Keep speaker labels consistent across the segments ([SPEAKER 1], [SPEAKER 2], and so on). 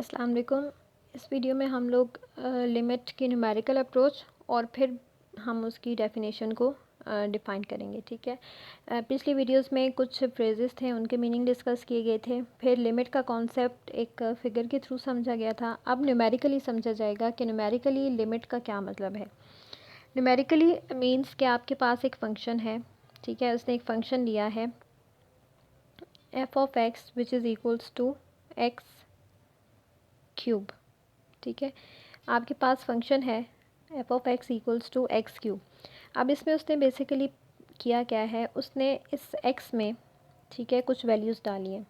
[SPEAKER 1] अस्सलाम वालेकुम। इस वीडियो में हम लोग लिमिट की न्यूमेरिकल अप्रोच और फिर हम उसकी डेफिनेशन को डिफ़ाइन करेंगे। ठीक है। पिछली वीडियोस में कुछ फ्रेजेस थे, उनके मीनिंग डिस्कस किए गए थे। फिर लिमिट का कॉन्सेप्ट एक फ़िगर के थ्रू समझा गया था। अब न्यूमेरिकली समझा जाएगा कि न्यूमेरिकली लिमिट का क्या मतलब है। न्यूमेरिकली मीन्स कि आपके पास एक फ़ंक्शन है। ठीक है, उसने एक फ़ंक्शन लिया है F of X which is equals to X cube. ठीक है, आपके पास फंक्शन है F of X equals to X cube. अब इसमें उसने बेसिकली किया क्या है, उसने इस एक्स में ठीक है कुछ वैल्यूज़ डाली हैं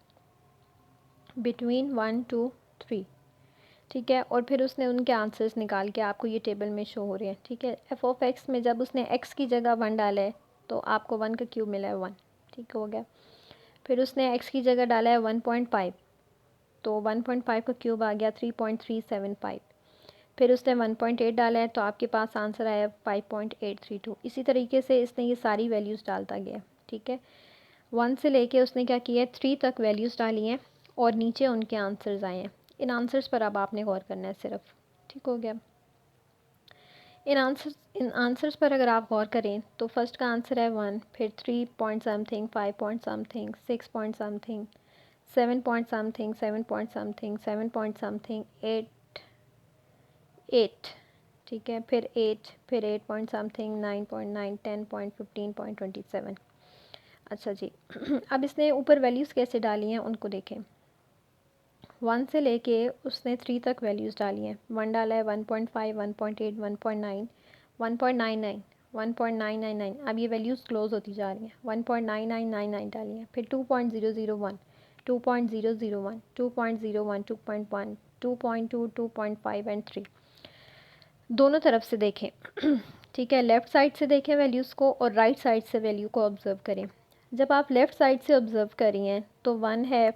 [SPEAKER 1] बिटवीन 1 to 3। ठीक है, और फिर उसने उनके आंसर्स निकाल के आपको ये टेबल में शो हो रहे हैं। ठीक है, एफ ऑफ एक्स में जब उसने एक्स की जगह 1 डाला है तो आपको 1 का क्यूब मिला है 1। ठीक हो गया। फिर उसने एक्स की जगह डाला है 1.5, तो 1.5 का क्यूब आ गया 3.375। फिर उसने 1.8 डाला है तो आपके पास आंसर आया 5.832। इसी तरीके से इसने ये सारी वैल्यूज़ डालता गया। ठीक है, 1 से लेके उसने क्या किया है 3 तक वैल्यूज़ डाली हैं और नीचे उनके आंसर्स आए हैं। इन आंसर्स पर अब आपने गौर करना है सिर्फ। ठीक हो गया। इन आंसर्स पर अगर आप गौर करें तो फर्स्ट का आंसर है 1, फिर 3 point something, 5 point something, 6 point something, 7 point something, 7 point something, 7 point something, 8। ठीक है, फिर 8, फिर 8 पॉइंट समथिंग, 9.9, 10 पॉइंट, 15 पॉइंट, 27। अच्छा जी। अब इसने ऊपर वैल्यूज़ कैसे डाली हैं उनको देखें। 1 से लेके उसने 3 तक वैल्यूज़ डाली हैं। 1 डाला है 1.5, 1.8, 1.9, 1.99, 1.999। अब ये वैल्यूज़ क्लोज होती जा रही हैं। 1.9999 डाली हैं। फिर 2.001, 2.001, 2.01, 2.1, 2.2, 2.5 एंड 3। दोनों तरफ से देखें। ठीक है, लेफ़्ट साइड से देखें वैल्यूज़ को और राइट साइड से वैल्यू को ऑब्ज़र्व करें। जब आप लेफ़्ट साइड से ऑब्ज़र्व करी हैं तो 1 है,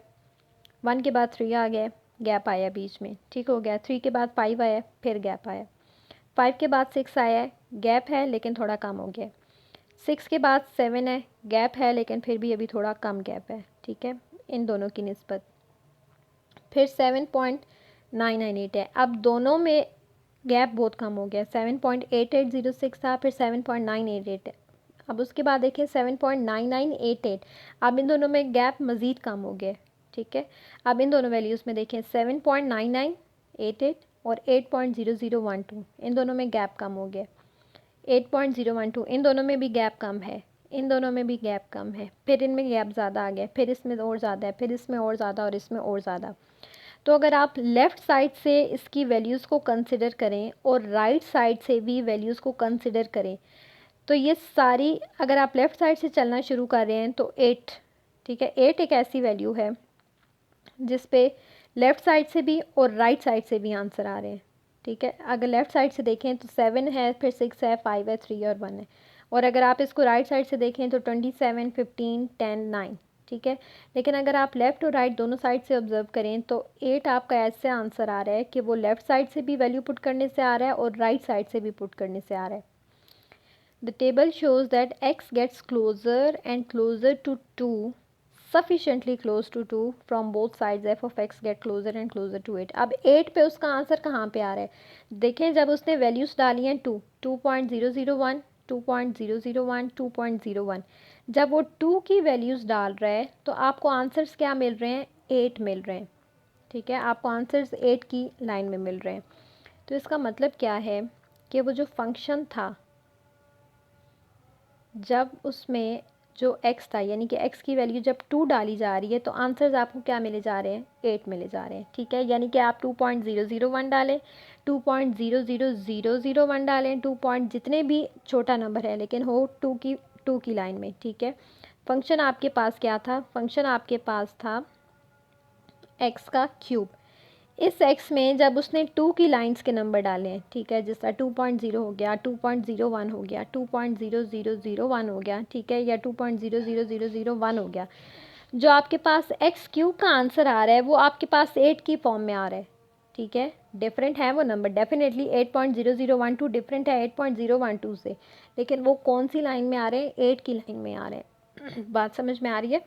[SPEAKER 1] 1 के बाद 3 आ गया, गैप आया बीच में। ठीक हो गया। 3 के बाद 5 आया, फिर गैप आया। 5 के बाद 6 आया है, गैप है लेकिन थोड़ा कम हो गया। 6 के बाद 7 है, गैप है लेकिन फिर भी अभी थोड़ा कम गैप है। ठीक है, इन दोनों की निस्बत। फिर 7.998 है। अब दोनों में गैप बहुत कम हो गया। 7.8806 था, फिर 7.988 है। अब उसके बाद देखिए 7.9988। अब इन दोनों में गैप मज़ीद कम हो गया। ठीक है, अब इन दोनों वैल्यूज़ में देखें 7.9988 और 8.0012, इन दोनों में गैप कम हो गया। 8.012, इन दोनों में भी गैप कम है, इन दोनों में भी गैप कम है। फिर इनमें गैप ज़्यादा आ गया, फिर इसमें और ज़्यादा है, फिर इसमें और ज़्यादा और इसमें और ज़्यादा। तो अगर आप लेफ़्ट साइड से इसकी वैल्यूज़ को कंसिडर करें और राइट साइड से भी वैल्यूज़ को कंसिडर करें तो ये सारी, अगर आप लेफ़्ट साइड से चलना शुरू कर रहे हैं तो 8। ठीक है, 8 एक ऐसी वैल्यू है जिस पे लेफ़्ट साइड से भी और राइट साइड से भी आंसर आ रहे हैं। ठीक है, अगर लेफ़्ट साइड से देखें तो 7 है, फिर 6 है, 5 है, 3 और 1 है। और अगर आप इसको राइट साइड से देखें तो 27, 15, 10, 9। ठीक है, लेकिन अगर आप लेफ़्ट और राइट दोनों साइड से ऑब्ज़र्व करें तो 8 आपका ऐसे आंसर आ रहा है कि वो लेफ़्ट साइड से भी वैल्यू पुट करने से आ रहा है और राइट साइड से भी पुट करने से आ रहा है। The table shows that x gets closer and closer to 2, sufficiently close to 2 from both sides. F of x get closer and closer to 8. अब 8 पे उसका आंसर कहाँ पे आ रहा है देखें। जब उसने वैल्यूज़ डाली हैं 2, 2.001, 2.001, 2.01, जब वो 2 की वैल्यूज़ डाल रहा है तो आपको आंसर्स क्या मिल रहे हैं, 8 मिल रहे हैं। ठीक है, आपको आंसर्स 8 की लाइन में मिल रहे हैं। तो इसका मतलब क्या है कि वो जो फंक्शन था, जब उसमें जो x था यानी कि x की वैल्यू जब 2 डाली जा रही है तो आंसर्स आपको क्या मिले जा रहे हैं, 8 मिले जा रहे हैं। ठीक है, यानी कि आप 2.001 डालें, 2.00001 डालें, 2 पॉइंट जितने भी छोटा नंबर है लेकिन हो 2 की लाइन में। ठीक है, फंक्शन आपके पास क्या था, फंक्शन आपके पास था x का क्यूब। इस x में जब उसने 2 की लाइंस के नंबर डाले हैं, ठीक है, जिस तरह 2.0 हो गया, 2.01 हो गया, 2.0001 हो गया, ठीक है, या 2.00001 हो गया, जो आपके पास x क्यूब का आंसर आ रहा है वो आपके पास 8 की फॉर्म में आ रहा है। ठीक है, डिफरेंट है वो नंबर, डेफिनेटली 8.0012 डिफरेंट है 8.012 से, लेकिन वो कौन सी लाइन में आ रहे हैं, 8 की लाइन में आ रहे हैं। बात समझ में आ रही है?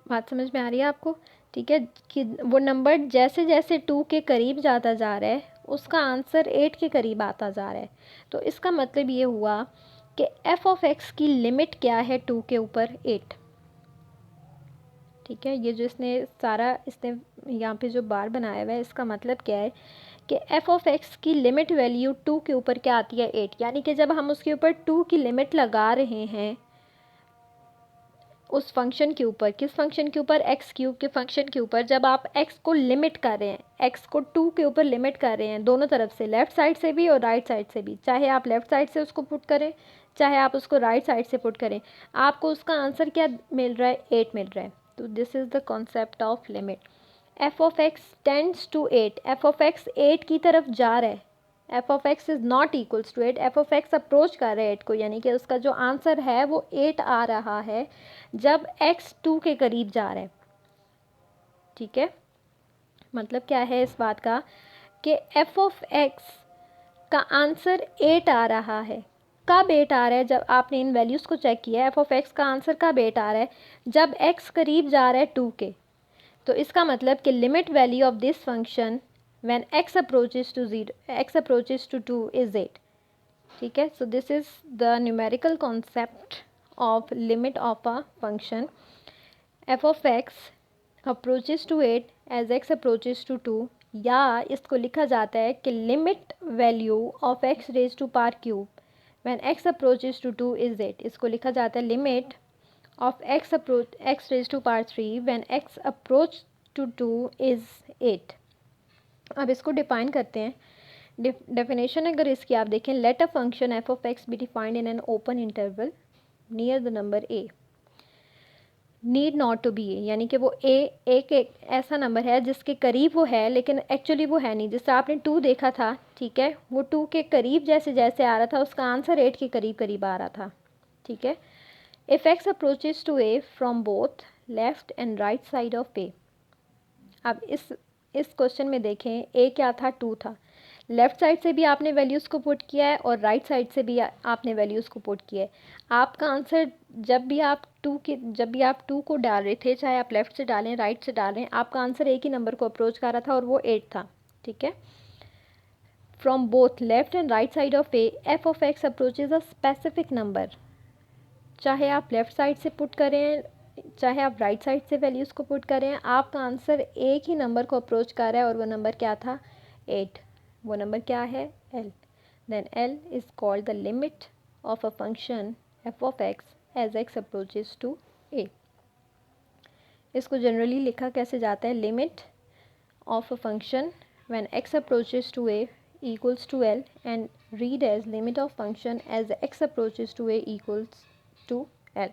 [SPEAKER 1] बात समझ में आ रही है आपको? ठीक है, कि वो नंबर जैसे जैसे 2 के करीब जाता जा रहा है उसका आंसर 8 के करीब आता जा रहा है। तो इसका मतलब ये हुआ कि एफ ऑफ एक्स की लिमिट क्या है 2 के ऊपर 8। ठीक है, ये जो इसने यहाँ पे जो बार बनाया हुआ है इसका मतलब क्या है कि एफ ऑफ एक्स की लिमिट वैल्यू 2 के ऊपर क्या आती है 8, यानी कि जब हम उसके ऊपर 2 की लिमिट लगा रहे हैं उस फंक्शन के ऊपर, किस फंक्शन के ऊपर, एक्स क्यूब के फंक्शन के ऊपर, जब आप एक्स को लिमिट कर रहे हैं, एक्स को 2 के ऊपर लिमिट कर रहे हैं दोनों तरफ से, लेफ़्ट साइड से भी और राइट साइड से भी, चाहे आप लेफ़्ट साइड से उसको पुट करें चाहे आप उसको राइट साइड से पुट करें, आपको उसका आंसर क्या मिल रहा है 8 मिल रहा है। तो this is the concept of limit. F of X tends to 8, F of X 8 की तरफ जा रहा है, F of X is not equals to 8, F of X approach कर रहा है 8 को, यानी कि उसका जो आंसर है वो 8 आ रहा है जब एक्स 2 के करीब जा रहा है। ठीक है, मतलब क्या है इस बात का कि एफ ऑफ एक्स का आंसर 8 आ रहा है। कब 8 आ रहा है? जब आपने इन वैल्यूज़ को चेक किया, एफ ऑफ एक्स का आंसर कब 8 आ रहा है? जब एक्स करीब जा रहा है 2 के। तो इसका मतलब कि limit value of this function when x approaches to 0, x approaches to 2 is 8. ठीक है, so this is the numerical concept of limit of a function f of x approaches to 8 as x approaches to 2, या इसको लिखा जाता है कि limit value of x raise to power cube when x approaches to 2 is 8, इसको लिखा जाता है limit of x raise to power 3 when x approach to 2 is 8। अब इसको डिफाइन करते हैं। डेफिनेशन अगर इसकी आप देखें, let a function f of x be defined in an open interval near the number a need not to be a, यानी कि वो एक ऐसा नंबर है जिसके करीब वो है लेकिन एक्चुअली वो है नहीं। जिससे आपने 2 देखा था, ठीक है, वो 2 के करीब जैसे जैसे आ रहा था उसका आंसर 8 के करीब करीब आ रहा था। ठीक है, if x approaches to a from both left and right side of a. अब इस क्वेश्चन में देखें, ए क्या था, 2 था, लेफ़्ट साइड से भी आपने वैल्यूज़ को पुट किया है और राइट साइड से भी आपने वैल्यूज़ को पुट किया है। आपका आंसर जब भी आप 2 को डाल रहे थे, चाहे आप लेफ़्ट से डालें राइट से डालें, आपका आंसर एक ही नंबर को अप्रोच कर रहा था और वो 8 था। ठीक है, from both left and right side of A F of x approaches a specific number. चाहे आप लेफ़्ट साइड से पुट करें चाहे आप राइट साइड से वैल्यूज़ को पुट करें, आपका आंसर एक ही नंबर को अप्रोच कर रहा है और वो नंबर क्या था, 8। वो नंबर क्या है, L। Then L is called the limit of a function f of x as x approaches to a। इसको जनरली लिखा कैसे जाता है, limit of a function when x approaches to a equals to L and read as limit of function as x approaches to a equals to L.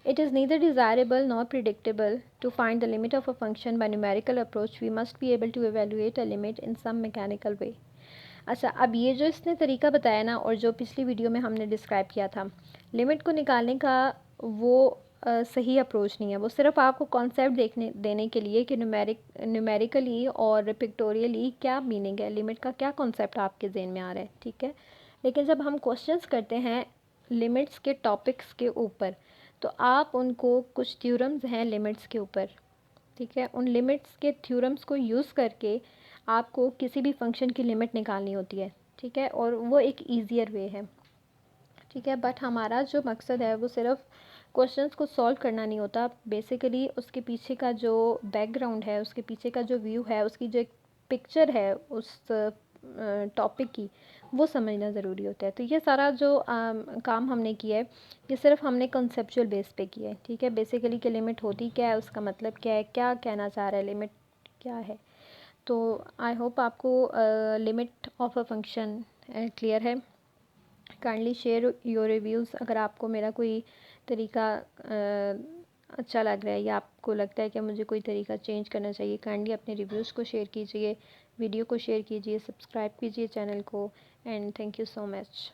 [SPEAKER 1] It is neither desirable nor predictable to find the limit of a function by numerical approach. We must be able to evaluate a limit in some mechanical way. अच्छा, अब ये जो इसने तरीका बताया ना और जो पिछली वीडियो में हमने डिस्क्राइब किया था, लिमिट को निकालने का वो सही अप्रोच नहीं है। वो सिर्फ आपको कॉन्सेप्ट देने के लिए कि न्यूमेरिकली और पिक्टोरियली क्या मीनिंग है, लिमिट का क्या कॉन्सेप्ट आपके जहन में आ रहा है। ठीक है, लेकिन जब हम क्वेश्चंस करते हैं लिमिट्स के टॉपिक्स के ऊपर, तो आप उनको कुछ थ्योरम्स हैं लिमिट्स के ऊपर, ठीक है, उन लिमिट्स के थ्योरम्स को यूज़ करके आपको किसी भी फंक्शन की लिमिट निकालनी होती है। ठीक है, और वो एक ईजियर वे है। ठीक है, बट हमारा जो मकसद है वो सिर्फ क्वेश्चंस को सॉल्व करना नहीं होता, बेसिकली उसके पीछे का जो बैकग्राउंड है, उसके पीछे का जो व्यू है, उसकी जो एक पिक्चर है उस टॉपिक की, वो समझना ज़रूरी होता है। तो ये सारा जो काम हमने किया है ये सिर्फ हमने कंसेप्चुअल बेस पे किया है। ठीक है, बेसिकली कि लिमिट होती क्या है, उसका मतलब क्या है, क्या कहना चाह रहा है, लिमिट क्या है। तो आई होप आपको limit of a function clear है। Kindly share your reviews. अगर आपको मेरा कोई तरीका अच्छा लग रहा है या आपको लगता है कि मुझे कोई तरीका चेंज करना चाहिए, काइंडली अपने रिव्यूज़ को शेयर कीजिए, वीडियो को शेयर कीजिए, सब्सक्राइब कीजिए चैनल को, and thank you so much.